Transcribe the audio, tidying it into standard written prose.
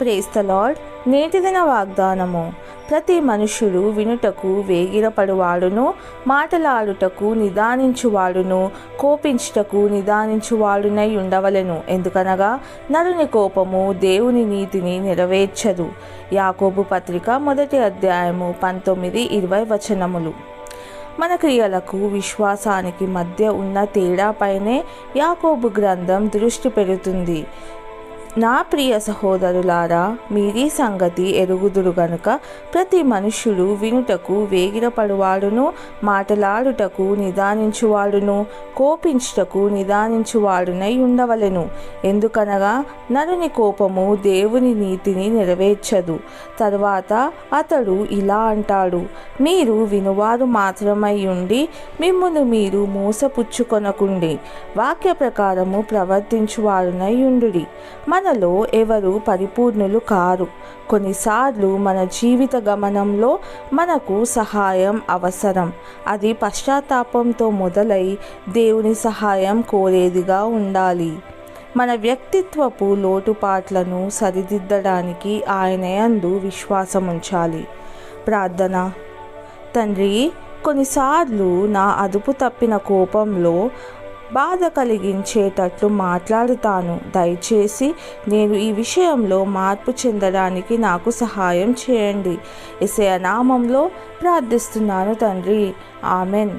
Praise the lord. నేటి దిన వాగ్దానము. ప్రతి మనుష్యుడు వినుటకు వేగిరపడువాడును, మాటలాడుటకు నిదానించువాడును, కోపించుటకు నిదానించువాడునై ఉండవలెను. ఎందుకనగా నరుని కోపము దేవుని నీతిని నెరవేర్చదు. యాకోబు పత్రిక 1వ అధ్యాయము 19-20 వచనములు. మన క్రియలకు విశ్వాసానికి మధ్య ఉన్న తేడాపైనే యాకోబు గ్రంథం దృష్టి పెడుతుంది. నా ప్రియ సహోదరులారా, మీరీ సంగతి ఎరుగుదురు గనుక ప్రతి మనుష్యుడు వినుటకు వేగిరపడువాడును, మాటలాడుటకు నిదానించువాడును, కోపించుటకు నిదానించువాడునై ఉండవలెను. ఎందుకనగా నరుని కోపము దేవుని నీతిని నెరవేర్చదు. తరువాత అతడు ఇలా అంటాడు, మీరు వినువారు మాత్రమై ఉండి మిమ్మును మీరు మోసపుచ్చుకొనకుండి, వాక్య ప్రకారము ప్రవర్తించువారునై ఉండుడి. మనలో ఎవరు పరిపూర్ణులు కారు. కొన్నిసార్లు మన జీవిత గమనంలో మనకు సహాయం అవసరం. అది పశ్చాత్తాపంతో మొదలై దేవుని సహాయం కోరేదిగా ఉండాలి. మన వ్యక్తిత్వపు లోటుపాట్లను సరిదిద్దడానికి ఆయన యందు విశ్వాసం ఉంచాలి. ప్రార్థన. తండ్రి, కొన్నిసార్లు నా అదుపు తప్పిన కోపంలో బాధ కలిగించేటట్లు మాట్లాడుతాను. దయచేసి నేను ఈ విషయంలో మార్పు చెందడానికి నాకు సహాయం చేయండి. యేసయ్య నామంలో ప్రార్థిస్తున్నాను తండ్రి. ఆమెన్.